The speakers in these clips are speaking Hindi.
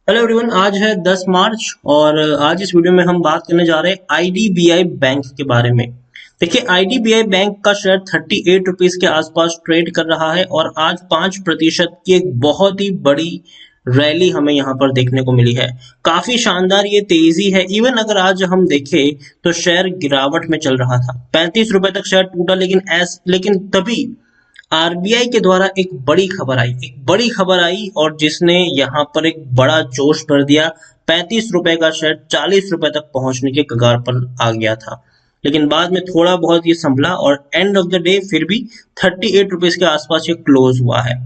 हेलो एवरीवन, आज है 10 मार्च और आज इस वीडियो में हम बात करने जा रहे हैं आईडीबीआई बैंक के बारे में। देखिए, आईडीबीआई बैंक का शेयर 38 रुपीज के आसपास ट्रेड कर रहा है और आज 5% की एक बहुत ही बड़ी रैली हमें यहाँ पर देखने को मिली है। काफी शानदार ये तेजी है। इवन अगर आज हम देखें तो शेयर गिरावट में चल रहा था, 35 रुपए तक शेयर टूटा, लेकिन तभी आरबीआई के द्वारा एक बड़ी खबर आई और जिसने यहाँ पर एक बड़ा जोश भर दिया। 35 रुपए का शेयर 40 रुपए तक पहुंचने के कगार पर आ गया था, लेकिन बाद में थोड़ा बहुत ये संभला और एंड ऑफ द डे फिर भी 38 रुपीज के आसपास ये क्लोज हुआ है।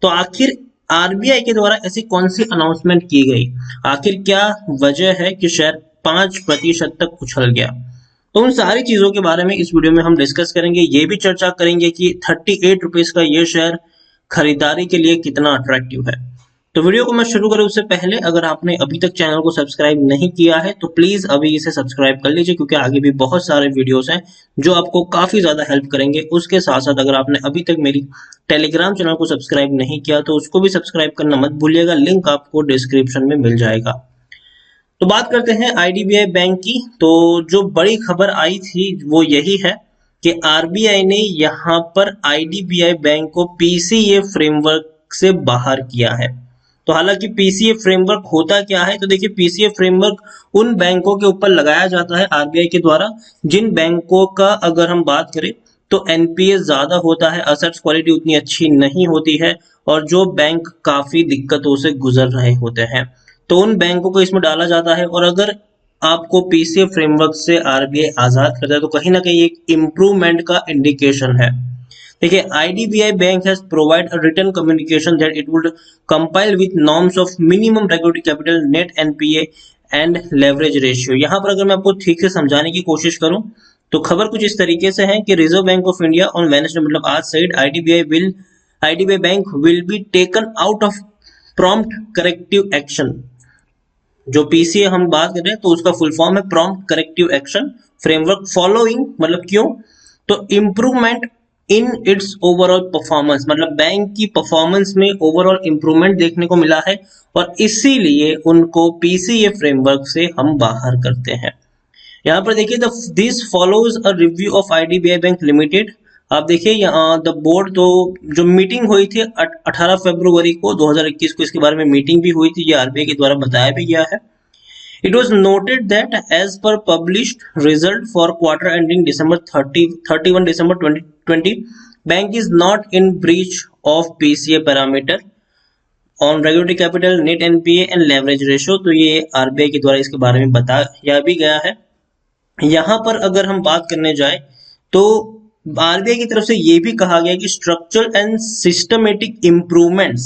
तो आखिर आरबीआई के द्वारा ऐसी कौन सी अनाउंसमेंट की गई, आखिर क्या वजह है कि शेयर 5% तक उछल गया? तो उन सारी चीजों के बारे में इस वीडियो में हम डिस्कस करेंगे। ये भी चर्चा करेंगे कि 38 रुपीज का ये शेयर खरीदारी के लिए कितना अट्रैक्टिव है। तो वीडियो को मैं शुरू करूं उससे पहले अगर आपने अभी तक चैनल को सब्सक्राइब नहीं किया है तो प्लीज अभी इसे सब्सक्राइब कर लीजिए, क्योंकि आगे भी बहुत सारे वीडियोस हैं जो आपको काफी ज्यादा हेल्प करेंगे। उसके साथ साथ अगर आपने अभी तक मेरी टेलीग्राम चैनल को सब्सक्राइब नहीं किया तो उसको भी सब्सक्राइब करना मत भूलिएगा, लिंक आपको डिस्क्रिप्शन में मिल जाएगा। तो बात करते हैं आईडीबीआई बैंक की। तो जो बड़ी खबर आई थी वो यही है कि आरबीआई ने यहाँ पर आईडीबीआई बैंक को पीसीए फ्रेमवर्क से बाहर किया है। तो हालांकि पीसीए फ्रेमवर्क होता क्या है, तो देखिए, पीसीए फ्रेमवर्क उन बैंकों के ऊपर लगाया जाता है आरबीआई के द्वारा जिन बैंकों का अगर हम बात करें तो एनपीए ज्यादा होता है, असेट्स क्वालिटी उतनी अच्छी नहीं होती है और जो बैंक काफी दिक्कतों से गुजर रहे होते हैं, तो उन बैंकों को इसमें डाला जाता है। और अगर आपको पीसीए फ्रेमवर्क से आरबीआई आजाद करता है तो कहीं ना कहीं एक इम्प्रूवमेंट का इंडिकेशन है। देखिए, IDBI bank has provide a written communication that it would compile with norms of minimum regulatory capital, net NPA and leverage ratio. यहाँ पर अगर मैं आपको ठीक से समझाने की कोशिश करूं तो खबर कुछ इस तरीके से है कि reserve bank of India on Wednesday, मतलब आज side, IDBI bank will be taken out of prompt corrective action. जो पीसीए हम बात कर रहे हैं तो उसका फुल फॉर्म है prompt corrective action framework following, मतलब क्यों, तो improvement in its overall performance, मतलब बैंक की परफॉर्मेंस में ओवरऑल इंप्रूवमेंट देखने को मिला है और इसीलिए उनको पीसीए फ्रेमवर्क से हम बाहर करते हैं। यहाँ पर देखिए, this follows a review of IDBI bank limited. आप देखिए यहाँ द बोर्ड, तो जो मीटिंग हुई थी 18 फरवरी को 2021 को, इसके बारे में मीटिंग भी हुई थी, ये आरबीआई के द्वारा बताया भी गया है। It was noted that as per published result for quarter ending December 31 December 2020, bank is not in breach of PCA parameter on regulatory capital, net NPA and leverage ratio. तो ये आरबीआई के द्वारा इसके बारे में बताया भी गया है। यहाँ पर अगर हम बात करने जाए तो आरबीआई की तरफ से ये भी कहा गया कि structural and systematic improvements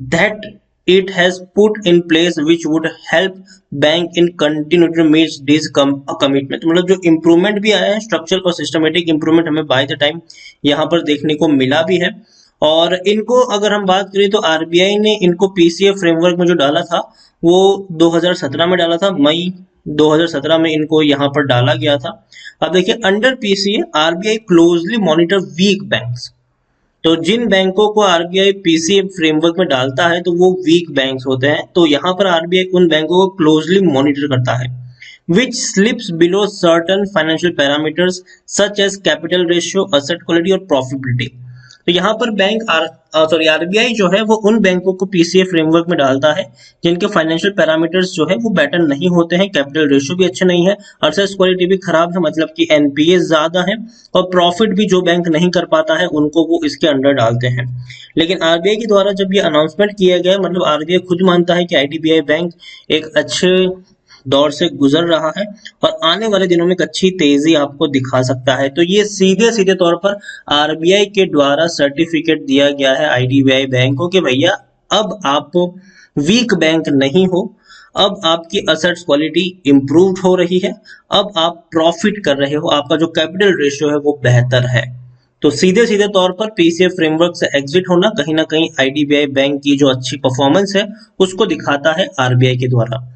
that it has put in place which would help bank in continue to meet this commitment. मतलब जो इंप्रूवमेंट भी आया है, स्ट्रक्चरल और सिस्टमेटिक इंप्रूवमेंट, हमें बाय द टाइम यहाँ पर देखने को मिला भी है। और इनको अगर हम बात करें तो आरबीआई ने इनको पीसीए फ्रेमवर्क में जो डाला था वो 2017 में डाला था, मई 2017 में इनको यहाँ पर डाला गया था। अब देखिए, under PCA RBI closely monitor weak banks. तो जिन बैंकों को आरबीआई पीसीए फ्रेमवर्क में डालता है तो वो वीक बैंक्स होते हैं, तो यहाँ पर आरबीआई उन बैंकों को क्लोजली मॉनिटर करता है which slips below certain financial parameters such as capital ratio, asset quality और profitability। तो यहाँ पर आरबीआई जो है वो उन बैंकों को पीसीए फ्रेमवर्क में डालता है जिनके फाइनेंशियल पैरामीटर्स जो है वो बेटर नहीं होते हैं, कैपिटल रेशियो भी अच्छे नहीं है, असेट्स क्वालिटी भी खराब है, मतलब कि एनपीए ज्यादा है, और प्रॉफिट भी जो बैंक नहीं कर पाता है उनको वो इसके अंडर डालते हैं। लेकिन आरबीआई के द्वारा जब ये अनाउंसमेंट किया गया, मतलब आरबीआई खुद मानता है कि आईडीबीआई बैंक एक अच्छे दौर से गुजर रहा है और आने वाले दिनों में एक अच्छी तेजी आपको दिखा सकता है, तो ये सीधे सीधे तौर पर आरबीआई के द्वारा सर्टिफिकेट दिया गया है आईडीबीआई बैंक को कि भैया अब आप वीक बैंक नहीं हो, अब आपकी असेट्स क्वालिटी इंप्रूव्ड हो रही है, अब आप प्रॉफिट कर रहे हो, आपका जो कैपिटल रेशियो है वो बेहतर है। तो सीधे सीधे तौर पर पीसीए फ्रेमवर्क से एग्जिट होना कहीं ना कहीं आईडीबीआई बैंक की जो अच्छी परफॉर्मेंस है उसको दिखाता है आरबीआई के द्वारा।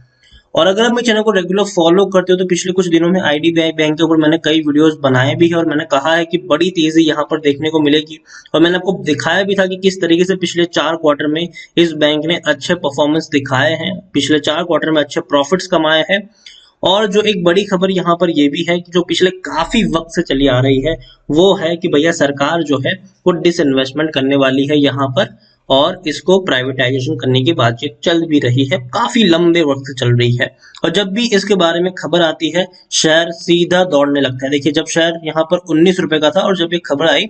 और अगर आप मेरे चैनल को रेगुलर फॉलो करते हो तो पिछले कुछ दिनों में आईडीबीआई बैंक के ऊपर मैंने कई वीडियोस बनाए भी है और मैंने कहा है कि बड़ी तेजी यहाँ पर देखने को मिलेगी, और मैंने आपको दिखाया भी था कि किस तरीके से पिछले 4 क्वार्टर में इस बैंक ने अच्छे परफॉर्मेंस दिखाए हैं, पिछले 4 क्वार्टर में अच्छे प्रॉफिट्स कमाए हैं। और जो एक बड़ी खबर यहाँ पर यह भी है कि जो पिछले काफी वक्त से चली आ रही है वो है कि भैया सरकार जो है वो डिसइन्वेस्टमेंट करने वाली है यहाँ पर, और इसको प्राइवेटाइजेशन करने की बातचीत चल भी रही है, काफी लंबे वक्त से चल रही है। और जब भी इसके बारे में खबर आती है शेयर सीधा दौड़ने लगता है। देखिए जब शेयर यहाँ पर 19 रुपए का था और जब ये खबर आई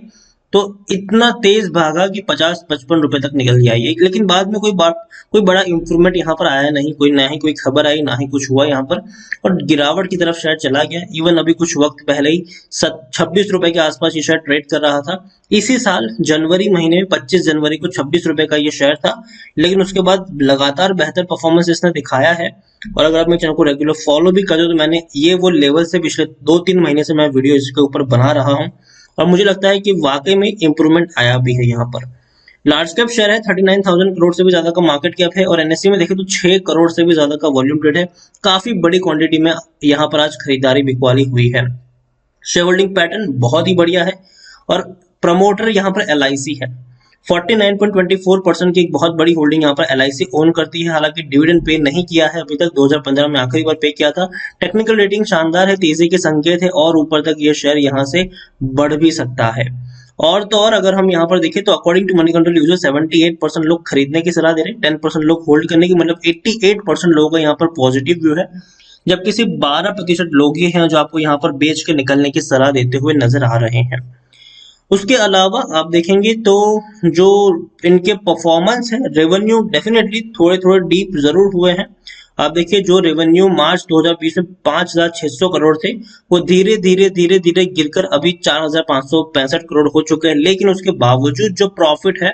तो इतना तेज भागा कि 50-55 रुपए तक निकल गया ये, लेकिन बाद में कोई बड़ा इंप्रूवमेंट यहाँ पर आया नहीं, ना ही कोई खबर आई, ना ही कुछ हुआ यहाँ पर, और गिरावट की तरफ शेयर चला गया। इवन अभी कुछ वक्त पहले ही 26 रुपए के आसपास ये शेयर ट्रेड कर रहा था। इसी साल जनवरी महीने में 25 जनवरी को 26 रुपए का ये शेयर था, लेकिन उसके बाद लगातार बेहतर परफॉर्मेंस इसने दिखाया है। और अगर आप मेरे चैनल को रेगुलर फॉलो भी करते हो तो मैंने ये वो लेवल से पिछले 2-3 महीने से मैं वीडियो इसके ऊपर बना रहा हूँ, और मुझे लगता है कि वाकई में इंप्रूवमेंट आया भी है यहाँ पर। लार्ज कैप शेयर है, 39,000 करोड़ से भी ज्यादा का मार्केट कैप है, और एनएससी में देखें तो 6 करोड़ से भी ज्यादा का वॉल्यूम ट्रेड है। काफी बड़ी क्वांटिटी में यहाँ पर आज खरीदारी बिकवाली हुई है। शेयर होल्डिंग पैटर्न बहुत ही बढ़िया है, और प्रमोटर यहाँ पर एलआईसी है। 49.24% की एक बहुत बड़ी होल्डिंग यहाँ पर एलआईसी ओन करती है। हालांकि डिविडेंड पे नहीं किया है अभी तक, 2015 में आखिरी बार पे किया था। टेक्निकल रेटिंग शानदार है, तेजी के संकेत है, और ऊपर तक ये शेयर यहाँ से बढ़ भी सकता है। और तो और अगर हम यहाँ पर देखें तो according to Moneycontrol user 78% लोग खरीदने की सलाह दे रहे हैं, 10% लोग होल्ड करने की, मतलब 88% लोगों का यहाँ पर पॉजिटिव व्यू है, जबकि सिर्फ 12% लोग ही हैं जो आपको यहाँ पर बेच के निकलने की सलाह देते हुए नजर आ रहे हैं। उसके अलावा आप देखेंगे तो जो इनके परफॉर्मेंस है, रेवेन्यू डेफिनेटली थोड़े थोड़े डीप जरूर हुए हैं। आप देखिए जो रेवेन्यू मार्च 2020 में 5,600 करोड़ थे वो धीरे धीरे गिरकर अभी 4,565 करोड़ हो चुके हैं, लेकिन उसके बावजूद जो प्रॉफिट है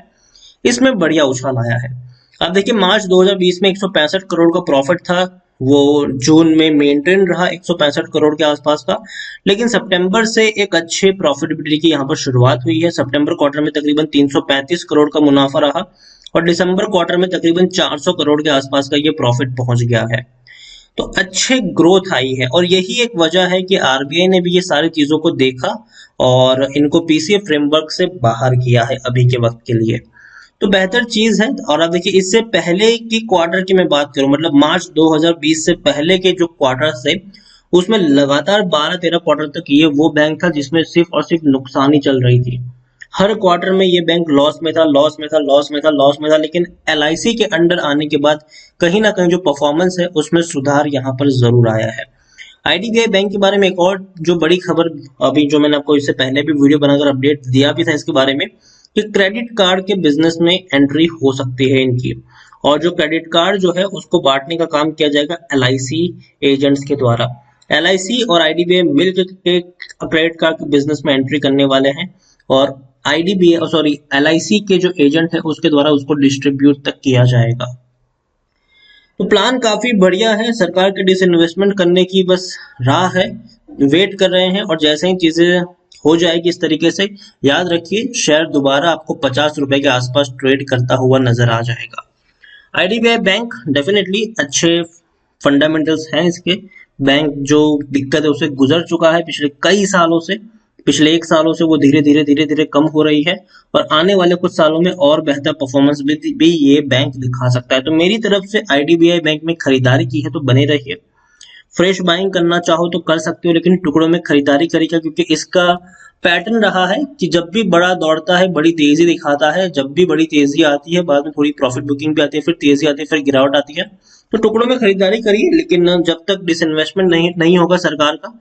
इसमें बढ़िया उछाल आया है। आप देखिए मार्च 2020 में 165 करोड़ का प्रॉफिट था, वो जून में मेंटेन रहा 165 करोड़ के आसपास का, लेकिन सितंबर से एक अच्छे प्रॉफिटेबिलिटी की यहाँ पर शुरुआत हुई है। सितंबर क्वार्टर में तकरीबन 335 करोड़ का मुनाफा रहा, और दिसंबर क्वार्टर में तकरीबन 400 करोड़ के आसपास का ये प्रॉफिट पहुंच गया है। तो अच्छे ग्रोथ आई है, और यही एक वजह है कि आरबीआई ने भी ये सारी चीजों को देखा और इनको पीसीए फ्रेमवर्क से बाहर किया है अभी के वक्त के लिए। तो बेहतर चीज है। और अब देखिए इससे पहले की क्वार्टर की मैं बात करूं, मतलब मार्च 2020 से पहले के जो क्वार्टर थे उसमें लगातार 12-13 क्वार्टर तक ये वो बैंक था जिसमें सिर्फ और सिर्फ नुकसान ही चल रही थी। हर क्वार्टर में ये बैंक लॉस में था, लेकिन एलआईसी के अंडर आने के बाद कहीं ना कहीं जो परफॉर्मेंस है उसमें सुधार यहाँ पर जरूर आया है। आईडीबीआई बैंक के बारे में एक और जो बड़ी खबर, अभी जो मैंने आपको इससे पहले भी वीडियो बनाकर अपडेट दिया भी था इसके बारे में, कि क्रेडिट कार्ड के बिजनेस में एंट्री हो सकती है इनकी, और जो क्रेडिट कार्ड जो है उसको बांटने का काम किया जाएगा एलआईसी एजेंट्स के द्वारा। एलआईसी और आईडीबीआई मिलकर के क्रेडिट कार्ड के बिजनेस में एंट्री करने वाले हैं, और एलआईसी के जो एजेंट है उसके द्वारा उसको डिस्ट्रीब्यूट तक किया जाएगा। तो प्लान काफी बढ़िया है, सरकार के डिसइन्वेस्टमेंट करने की बस राह है, वेट कर रहे हैं, और जैसे ही चीजें हो जाएगी इस तरीके से, याद रखिए शेयर दोबारा आपको 50 रुपए के आसपास ट्रेड करता हुआ नजर आ जाएगा। आईडीबीआई बैंक डेफिनेटली अच्छे फंडामेंटल्स हैं इसके, बैंक जो दिक्कत है उसे गुजर चुका है पिछले कई सालों से, पिछले 1 सालों से वो धीरे धीरे कम हो रही है, और आने वाले कुछ सालों में और बेहतर परफॉर्मेंस भी ये बैंक दिखा सकता है। तो मेरी तरफ से आईडीबीआई बैंक में खरीदारी की है तो बने रहिए। फ्रेश बाइंग करना चाहो तो कर सकते हो, लेकिन टुकड़ों में खरीदारी करिएगा, क्योंकि इसका पैटर्न रहा है कि जब भी बड़ा दौड़ता है बड़ी तेजी दिखाता है, जब भी बड़ी तेजी आती है बाद में थोड़ी प्रॉफिट बुकिंग भी आती है, फिर तेजी आती है, फिर गिरावट आती है। तो टुकड़ों में खरीदारी करिए, लेकिन जब तक डिसइन्वेस्टमेंट नहीं होगा सरकार का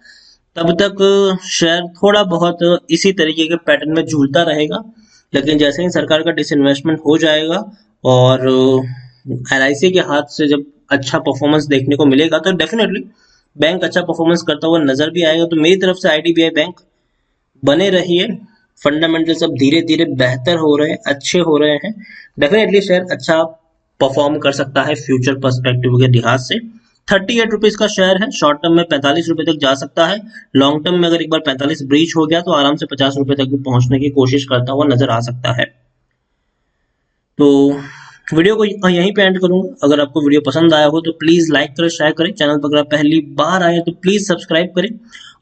तब तक शेयर थोड़ा बहुत इसी तरीके के पैटर्न में झूलता रहेगा। लेकिन जैसे ही सरकार का डिसइन्वेस्टमेंट हो जाएगा और एलआईसी के हाथ से जब अच्छा परफॉर्मेंस देखने को मिलेगा तो डेफिनेटली बैंक अच्छा परफॉर्मेंस करता हुआ नजर भी आएगा। तो मेरी तरफ से आईडीबीआई बैंक बने रहिए, फंडामेंटल सब धीरे धीरे बेहतर हो रहे हैं, अच्छे हो रहे हैं, डेफिनेटली शेयर अच्छा परफॉर्म कर सकता है फ्यूचर पर्सपेक्टिव के लिहाज से। 38 रुपीज का शेयर है, शॉर्ट टर्म में 45 रुपए तक जा सकता है, लॉन्ग टर्म में अगर एक बार 45 ब्रीच हो गया तो आराम से 50 रुपए तक भी पहुंचने की कोशिश करता हुआ नजर आ सकता है। तो वीडियो को यहीं पे एंड करूंगा। अगर आपको वीडियो पसंद आया हो तो प्लीज लाइक करें, शेयर करें। चैनल पर अगर आप पहली बार आए तो प्लीज सब्सक्राइब करें।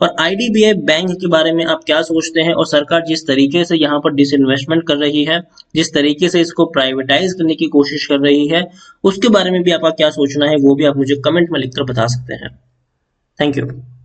और आईडीबीआई बैंक के बारे में आप क्या सोचते हैं, और सरकार जिस तरीके से यहाँ पर डिसइन्वेस्टमेंट कर रही है, जिस तरीके से इसको प्राइवेटाइज करने की कोशिश कर रही है, उसके बारे में भी आपका क्या सोचना है वो भी आप मुझे कमेंट में लिखकर बता सकते हैं। Thank you.